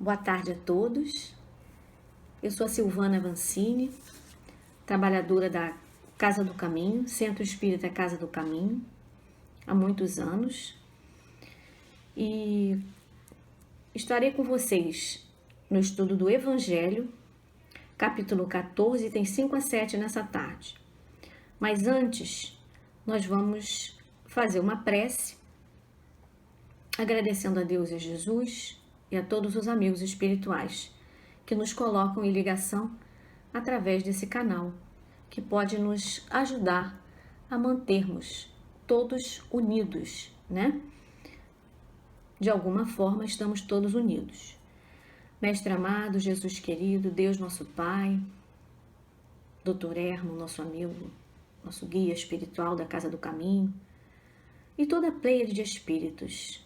Boa tarde a todos. Eu sou a Silvana Vancini, trabalhadora da Casa do Caminho, Centro Espírita Casa do Caminho, há muitos anos. E estarei com vocês no estudo do Evangelho, capítulo 14, tem 5 a 7 nessa tarde. Mas antes, nós vamos fazer uma prece, agradecendo a Deus e a Jesus e a todos os amigos espirituais que nos colocam em ligação através desse canal, que pode nos ajudar a mantermos todos unidos, né? De alguma forma estamos todos unidos. Mestre amado, Jesus querido, Deus nosso Pai, Dr. Hermo, nosso amigo, nosso guia espiritual da Casa do Caminho, e toda a pleiade de espíritos,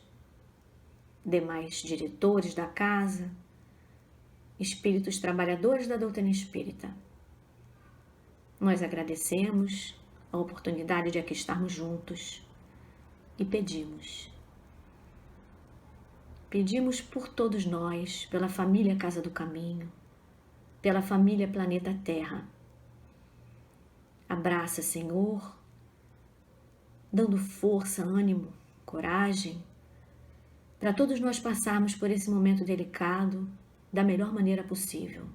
demais diretores da casa, espíritos trabalhadores da doutrina espírita. Nós agradecemos a oportunidade de aqui estarmos juntos e pedimos por todos nós, pela família Casa do Caminho, pela família Planeta Terra. Abraça, Senhor, dando força, ânimo, coragem, para todos nós passarmos por esse momento delicado da melhor maneira possível.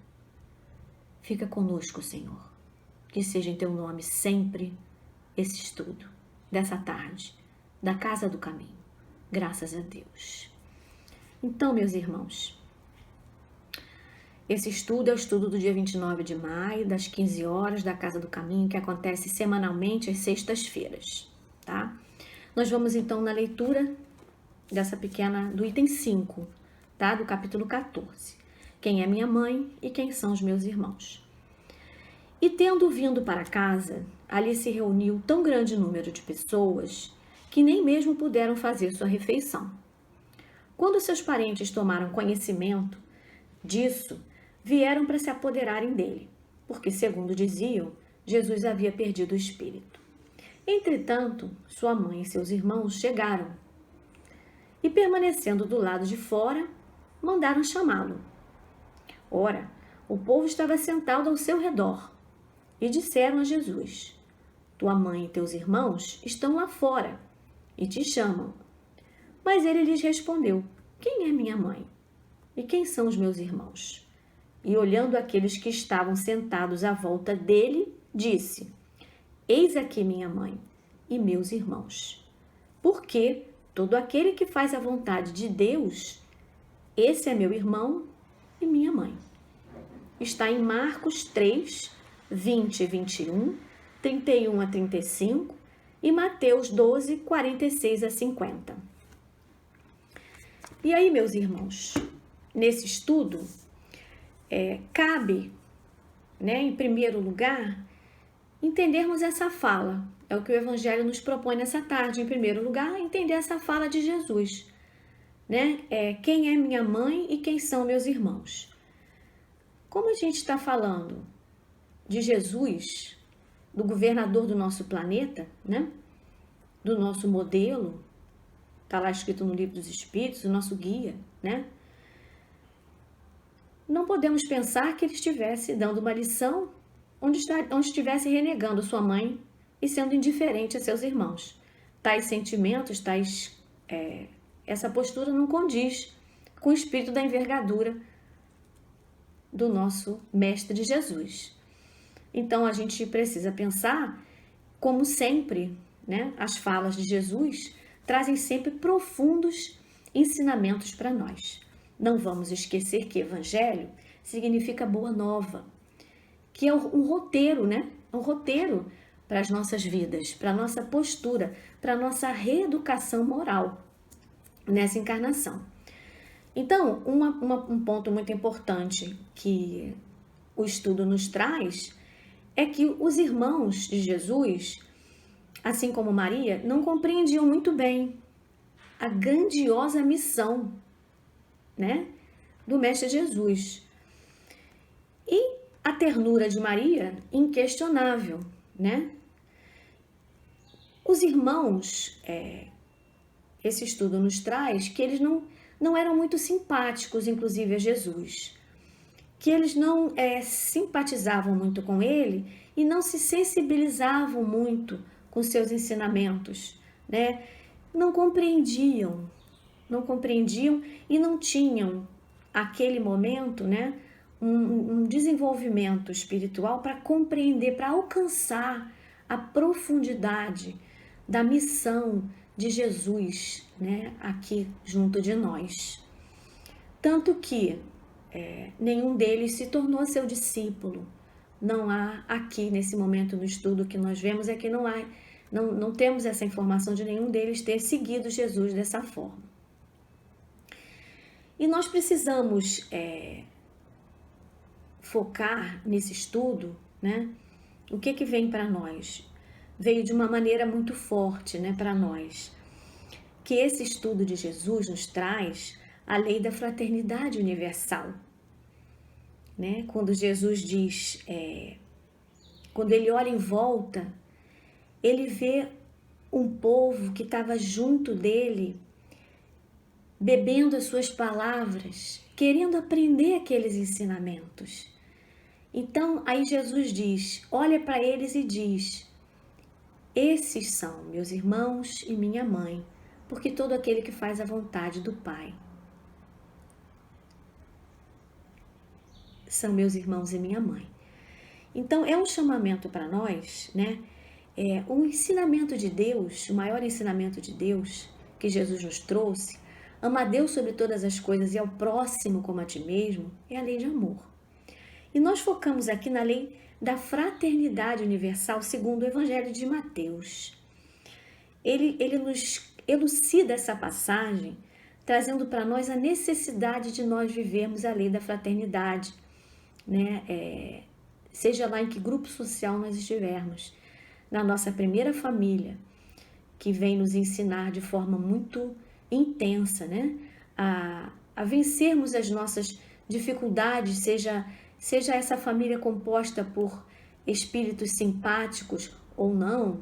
Fica conosco, Senhor, que seja em Teu nome sempre esse estudo dessa tarde, da Casa do Caminho. Graças a Deus. Então, meus irmãos, esse estudo é o estudo do dia 29 de maio, das 15 horas, da Casa do Caminho, que acontece semanalmente às sextas-feiras, tá? Nós vamos então na leitura dessa pequena, do item 5, tá? Do capítulo 14. Quem é minha mãe e quem são os meus irmãos? E tendo vindo para casa, ali se reuniu tão grande número de pessoas que nem mesmo puderam fazer sua refeição. Quando seus parentes tomaram conhecimento disso, vieram para se apoderarem dele, porque, segundo diziam, Jesus havia perdido o espírito. Entretanto, sua mãe e seus irmãos chegaram e, permanecendo do lado de fora, mandaram chamá-lo. Ora, o povo estava sentado ao seu redor e disseram a Jesus: Tua mãe e teus irmãos estão lá fora e te chamam. Mas ele lhes respondeu: Quem é minha mãe? E quem são os meus irmãos? E olhando aqueles que estavam sentados à volta dele, disse: Eis aqui minha mãe e meus irmãos. Porque todo aquele que faz a vontade de Deus, esse é meu irmão e minha mãe. Está em Marcos 3, 20 e 21, 31 a 35 e Mateus 12, 46 a 50. E aí, meus irmãos, nesse estudo, cabe, né, em primeiro lugar, entendermos essa fala. É o que o Evangelho nos propõe nessa tarde, em primeiro lugar, entender essa fala de Jesus, né? Quem é minha mãe e quem são meus irmãos? Como a gente está falando de Jesus, do governador do nosso planeta, né? Do nosso modelo, está lá escrito no Livro dos Espíritos, o nosso guia, né? Não podemos pensar que ele estivesse dando uma lição onde estivesse renegando sua mãe e sendo indiferente a seus irmãos. Tais sentimentos, essa postura não condiz com o espírito da envergadura do nosso Mestre Jesus. Então, a gente precisa pensar, como sempre, né, as falas de Jesus trazem sempre profundos ensinamentos para nós. Não vamos esquecer que Evangelho significa boa nova, que é um roteiro, né? Um roteiro para as nossas vidas, para a nossa postura, para a nossa reeducação moral nessa encarnação. Então, um ponto muito importante que o estudo nos traz é que os irmãos de Jesus, assim como Maria, não compreendiam muito bem a grandiosa missão, né, do Mestre Jesus. E a ternura de Maria, inquestionável, né? Os irmãos, esse estudo nos traz que eles não eram muito simpáticos, inclusive a Jesus, que eles não simpatizavam muito com ele e não se sensibilizavam muito com seus ensinamentos, né? Não compreendiam e não tinham, aquele momento, né, um desenvolvimento espiritual para compreender, para alcançar a profundidade da missão de Jesus, né, aqui junto de nós. Tanto que nenhum deles se tornou seu discípulo. Não há aqui, nesse momento do estudo que nós vemos, é que não temos essa informação de nenhum deles ter seguido Jesus dessa forma. E nós precisamos focar nesse estudo, né? O que vem para nós? Veio de uma maneira muito forte, né, para nós. Que esse estudo de Jesus nos traz a lei da fraternidade universal, né? Quando Jesus diz, quando ele olha em volta, ele vê um povo que estava junto dele, bebendo as suas palavras, querendo aprender aqueles ensinamentos. Então, aí Jesus diz, olha para eles e diz, esses são meus irmãos e minha mãe, porque todo aquele que faz a vontade do Pai são meus irmãos e minha mãe. Então, é um chamamento para nós, né? Um ensinamento de Deus, o maior ensinamento de Deus que Jesus nos trouxe, ama a Deus sobre todas as coisas e ao próximo como a ti mesmo, é a lei de amor. E nós focamos aqui na lei da fraternidade universal segundo o Evangelho de Mateus. Ele nos elucida essa passagem, trazendo para nós a necessidade de nós vivermos a lei da fraternidade, né? Seja lá em que grupo social nós estivermos, na nossa primeira família, que vem nos ensinar de forma muito intensa, né? A vencermos as nossas dificuldades, seja essa família composta por espíritos simpáticos ou não,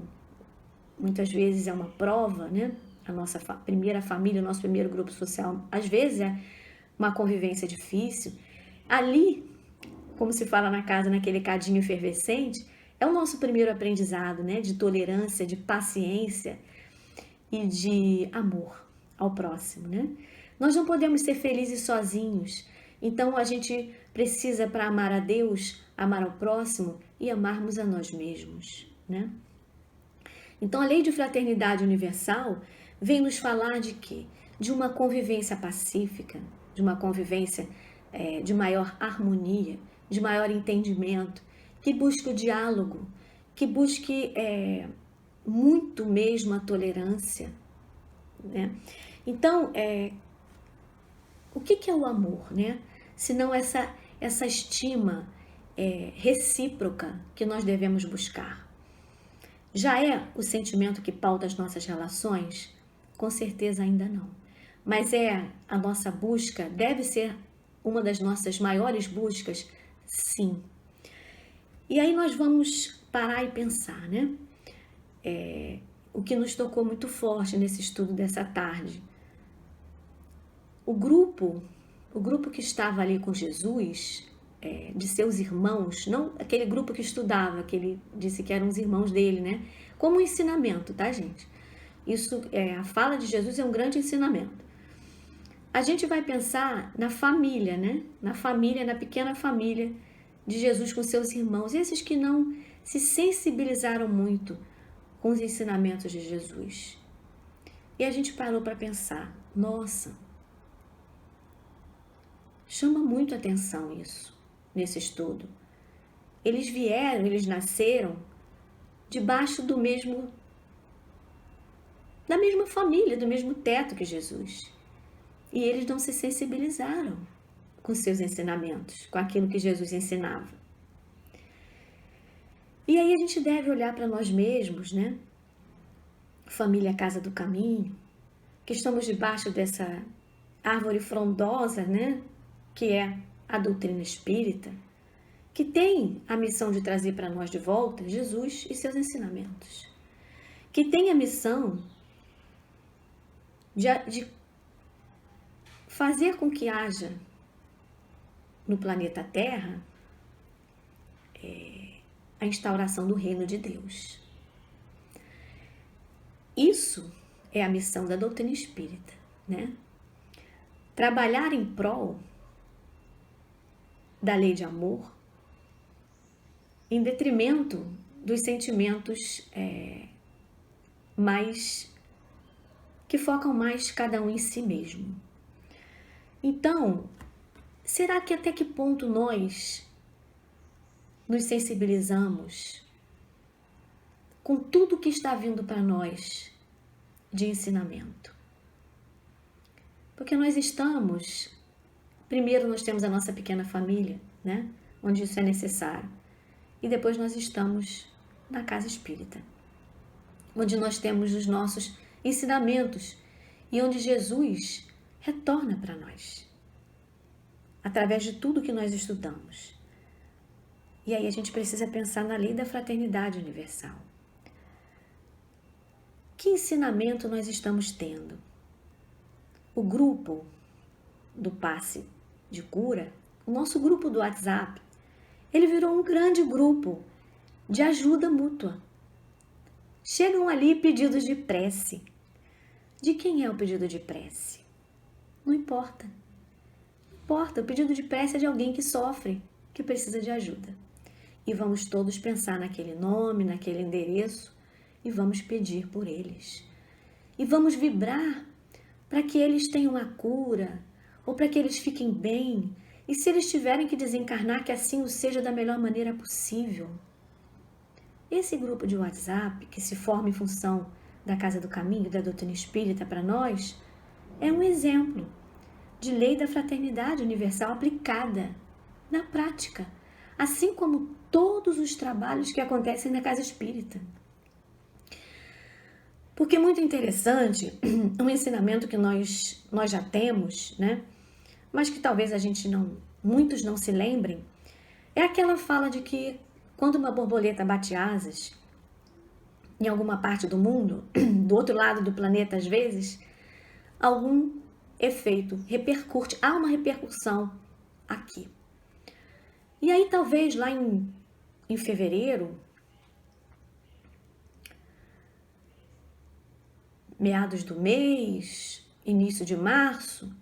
muitas vezes é uma prova, né? A nossa primeira família, o nosso primeiro grupo social, às vezes é uma convivência difícil. Ali, como se fala na casa, naquele cadinho efervescente, é o nosso primeiro aprendizado, né? De tolerância, de paciência e de amor ao próximo, né? Nós não podemos ser felizes sozinhos. Então, a gente precisa, para amar a Deus, amar ao próximo e amarmos a nós mesmos, né? Então, a lei de fraternidade universal vem nos falar de quê? De uma convivência pacífica, de uma convivência de maior harmonia, de maior entendimento, que busque o diálogo, que busque muito mesmo a tolerância, né? Então, o que é o amor, né? Senão essa estima recíproca que nós devemos buscar. Já é o sentimento que pauta as nossas relações? Com certeza ainda não. Mas a nossa busca, deve ser uma das nossas maiores buscas? Sim. E aí nós vamos parar e pensar, né? O que nos tocou muito forte nesse estudo dessa tarde. O grupo que estava ali com Jesus, de seus irmãos, não aquele grupo que estudava, que ele disse que eram os irmãos dele, né? Como um ensinamento, tá, gente? Isso, a fala de Jesus é um grande ensinamento. A gente vai pensar na família, né? Na família, na pequena família de Jesus com seus irmãos, esses que não se sensibilizaram muito com os ensinamentos de Jesus. E a gente parou para pensar, nossa, chama muito atenção isso, nesse estudo. Eles nasceram debaixo da mesma família, do mesmo teto que Jesus. E eles não se sensibilizaram com seus ensinamentos, com aquilo que Jesus ensinava. E aí a gente deve olhar para nós mesmos, né? Família Casa do Caminho, que estamos debaixo dessa árvore frondosa, né? Que é a doutrina espírita, que tem a missão de trazer para nós de volta Jesus e seus ensinamentos, que tem a missão de fazer com que haja no planeta Terra a instauração do reino de Deus. Isso é a missão da doutrina espírita, né? Trabalhar em prol da lei de amor em detrimento dos sentimentos que focam mais cada um em si mesmo. Então, será que até que ponto nós nos sensibilizamos com tudo que está vindo para nós de ensinamento? Porque nós estamos, primeiro nós temos a nossa pequena família, né? Onde isso é necessário. E depois nós estamos na casa espírita, onde nós temos os nossos ensinamentos e onde Jesus retorna para nós, através de tudo que nós estudamos. E aí a gente precisa pensar na lei da fraternidade universal. Que ensinamento nós estamos tendo? O grupo do passe de cura, o nosso grupo do WhatsApp, ele virou um grande grupo de ajuda mútua. Chegam ali pedidos de prece. De quem é o pedido de prece? Não importa. Não importa, o pedido de prece é de alguém que sofre, que precisa de ajuda. E vamos todos pensar naquele nome, naquele endereço e vamos pedir por eles. E vamos vibrar para que eles tenham a cura ou para que eles fiquem bem. E se eles tiverem que desencarnar, que assim o seja da melhor maneira possível. Esse grupo de WhatsApp, que se forma em função da Casa do Caminho, da doutrina espírita para nós, é um exemplo de lei da fraternidade universal aplicada na prática, assim como todos os trabalhos que acontecem na Casa Espírita. Porque é muito interessante, um ensinamento que nós já temos, né? Mas que talvez muitos não se lembrem, é aquela fala de que quando uma borboleta bate asas em alguma parte do mundo, do outro lado do planeta às vezes, algum efeito repercute, há uma repercussão aqui. E aí talvez lá em fevereiro, meados do mês, início de março,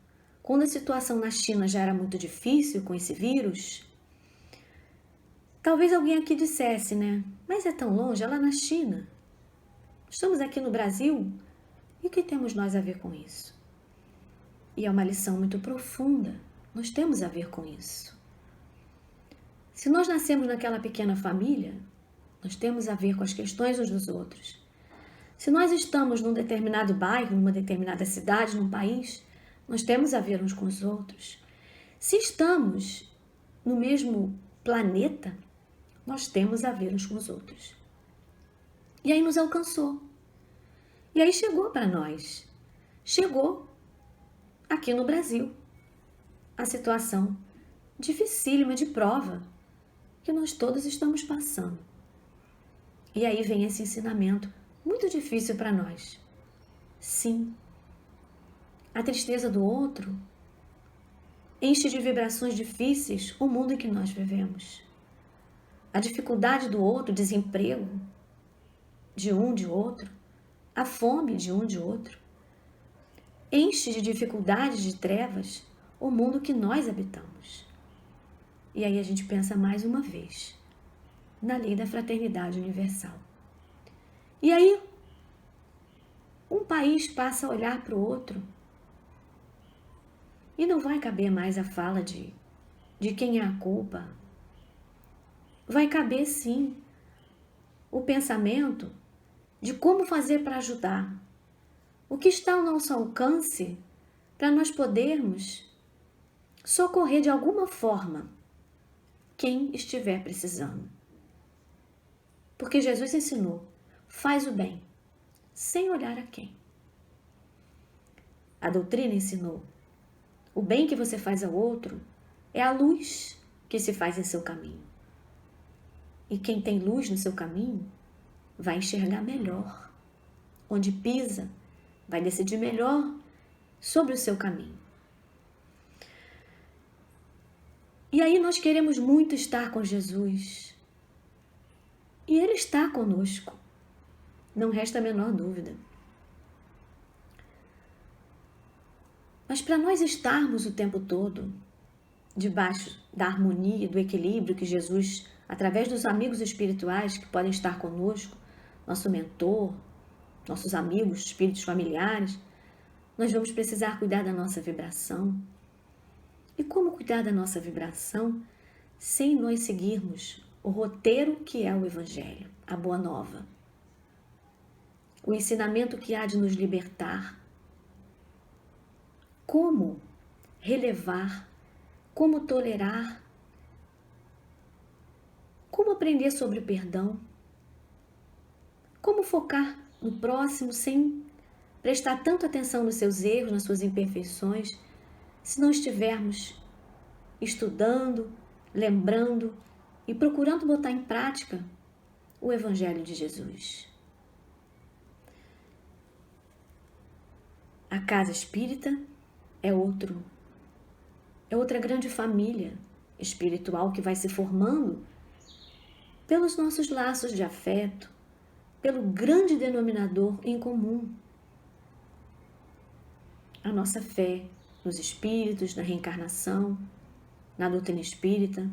quando a situação na China já era muito difícil com esse vírus, talvez alguém aqui dissesse, né? Mas é tão longe, é lá na China. Estamos aqui no Brasil, e o que temos nós a ver com isso? E é uma lição muito profunda, nós temos a ver com isso. Se nós nascemos naquela pequena família, nós temos a ver com as questões uns dos outros. Se nós estamos num determinado bairro, numa determinada cidade, num país, nós temos a ver uns com os outros. Se estamos no mesmo planeta, nós temos a ver uns com os outros. E aí nos alcançou. E aí chegou para nós. Chegou aqui no Brasil a situação dificílima de prova que nós todos estamos passando. E aí vem esse ensinamento muito difícil para nós. Sim, a tristeza do outro enche de vibrações difíceis o mundo em que nós vivemos. A dificuldade do outro, o desemprego de um, de outro, a fome de um, de outro, enche de dificuldades, de trevas, o mundo que nós habitamos. E aí a gente pensa mais uma vez na lei da fraternidade universal. E aí um país passa a olhar para o outro e não vai caber mais a fala de quem é a culpa. Vai caber sim o pensamento de como fazer para ajudar. O que está ao nosso alcance para nós podermos socorrer de alguma forma quem estiver precisando. Porque Jesus ensinou, faz o bem, sem olhar a quem. A doutrina ensinou, o bem que você faz ao outro é a luz que se faz em seu caminho. E quem tem luz no seu caminho vai enxergar melhor. Onde pisa, vai decidir melhor sobre o seu caminho. E aí nós queremos muito estar com Jesus. E Ele está conosco. Não resta a menor dúvida. Mas para nós estarmos o tempo todo debaixo da harmonia, do equilíbrio que Jesus, através dos amigos espirituais que podem estar conosco, nosso mentor, nossos amigos, espíritos familiares, nós vamos precisar cuidar da nossa vibração. E como cuidar da nossa vibração sem nós seguirmos o roteiro que é o Evangelho, a Boa Nova, o ensinamento que há de nos libertar? Como relevar, como tolerar, como aprender sobre perdão, como focar no próximo sem prestar tanta atenção nos seus erros, nas suas imperfeições, se não estivermos estudando, lembrando e procurando botar em prática o Evangelho de Jesus. A casa espírita é outra grande família espiritual que vai se formando pelos nossos laços de afeto, pelo grande denominador em comum. A nossa fé nos espíritos, na reencarnação, na doutrina espírita,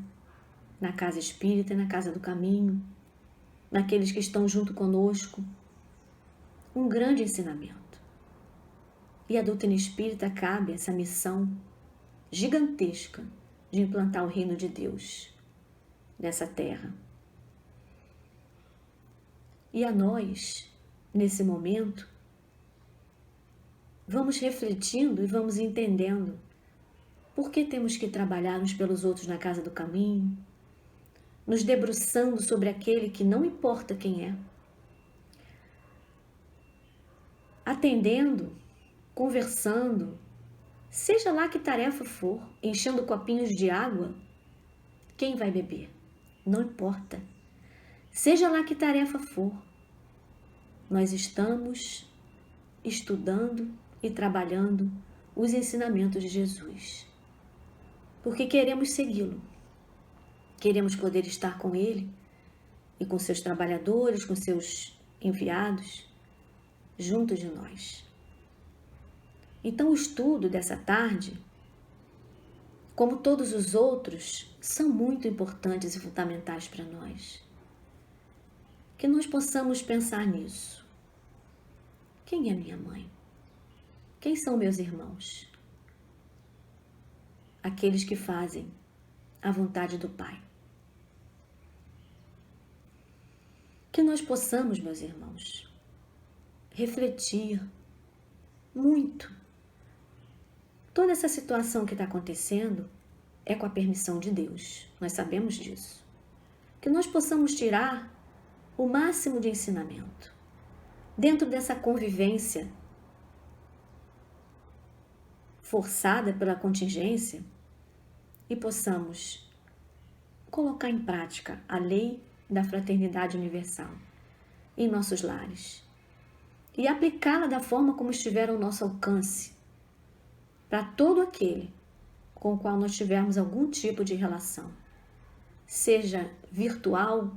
na casa espírita e na casa do caminho, naqueles que estão junto conosco. Um grande ensinamento. E a doutrina espírita cabe essa missão gigantesca de implantar o reino de Deus nessa terra. E a nós, nesse momento, vamos refletindo e vamos entendendo por que temos que trabalhar uns pelos outros na casa do caminho, nos debruçando sobre aquele que não importa quem é, atendendo, conversando, seja lá que tarefa for, enchendo copinhos de água, quem vai beber? Não importa. Seja lá que tarefa for, nós estamos estudando e trabalhando os ensinamentos de Jesus, porque queremos segui-lo, queremos poder estar com ele e com seus trabalhadores, com seus enviados, junto de nós. Então o estudo dessa tarde, como todos os outros, são muito importantes e fundamentais para nós. Que nós possamos pensar nisso. Quem é minha mãe? Quem são meus irmãos? Aqueles que fazem a vontade do Pai. Que nós possamos, meus irmãos, refletir muito. Toda essa situação que está acontecendo é com a permissão de Deus. Nós sabemos disso. Que nós possamos tirar o máximo de ensinamento dentro dessa convivência forçada pela contingência e possamos colocar em prática a lei da fraternidade universal em nossos lares e aplicá-la da forma como estiver ao nosso alcance para todo aquele com o qual nós tivermos algum tipo de relação, seja virtual,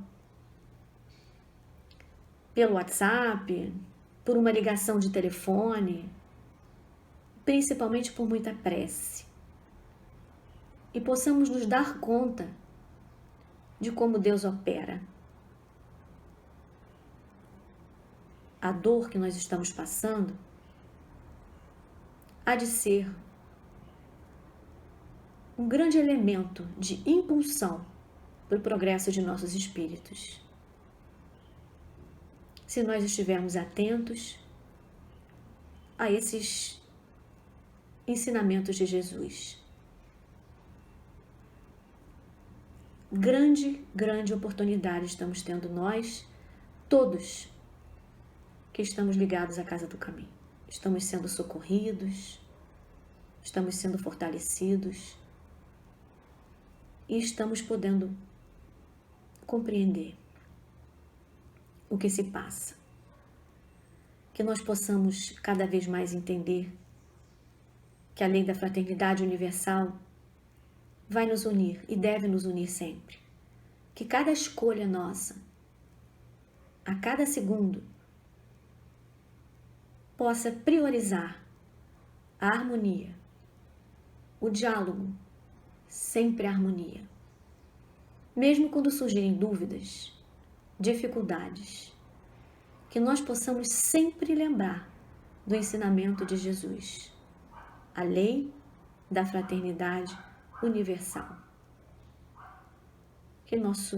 pelo WhatsApp, por uma ligação de telefone, principalmente por muita prece. E possamos nos dar conta de como Deus opera. A dor que nós estamos passando há de ser um grande elemento de impulsão para o progresso de nossos espíritos. Se nós estivermos atentos a esses ensinamentos de Jesus. Grande oportunidade estamos tendo nós, todos que estamos ligados à Casa do Caminho. Estamos sendo socorridos, estamos sendo fortalecidos e estamos podendo compreender o que se passa. Que nós possamos cada vez mais entender que a lei da fraternidade universal vai nos unir e deve nos unir sempre. Que cada escolha nossa, a cada segundo, possa priorizar a harmonia, o diálogo, sempre a harmonia. Mesmo quando surgirem dúvidas, dificuldades, que nós possamos sempre lembrar do ensinamento de Jesus, a lei da fraternidade universal. Que nós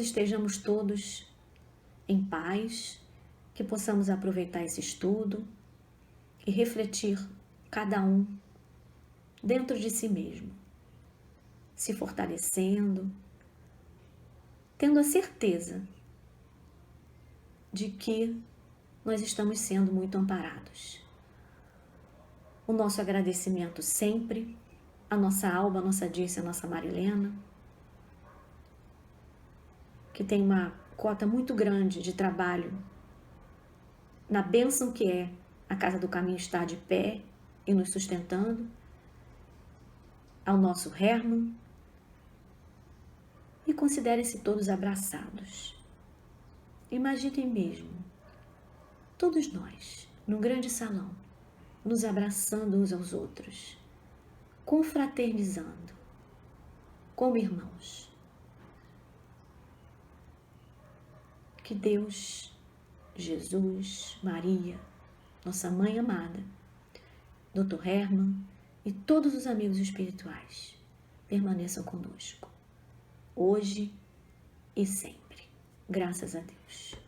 estejamos todos em paz, que possamos aproveitar esse estudo e refletir cada um dentro de si mesmo, se fortalecendo, tendo a certeza de que nós estamos sendo muito amparados. O nosso agradecimento sempre, a nossa Alba, a nossa Dirce, a nossa Marilena, que tem uma cota muito grande de trabalho na bênção que é a Casa do Caminho estar de pé e nos sustentando, ao nosso Herman, e considerem-se todos abraçados. Imaginem mesmo, todos nós, num grande salão, nos abraçando uns aos outros, confraternizando, como irmãos. Que Deus, Jesus, Maria, nossa Mãe amada, Dr. Herman e todos os amigos espirituais permaneçam conosco, hoje e sempre. Graças a Deus.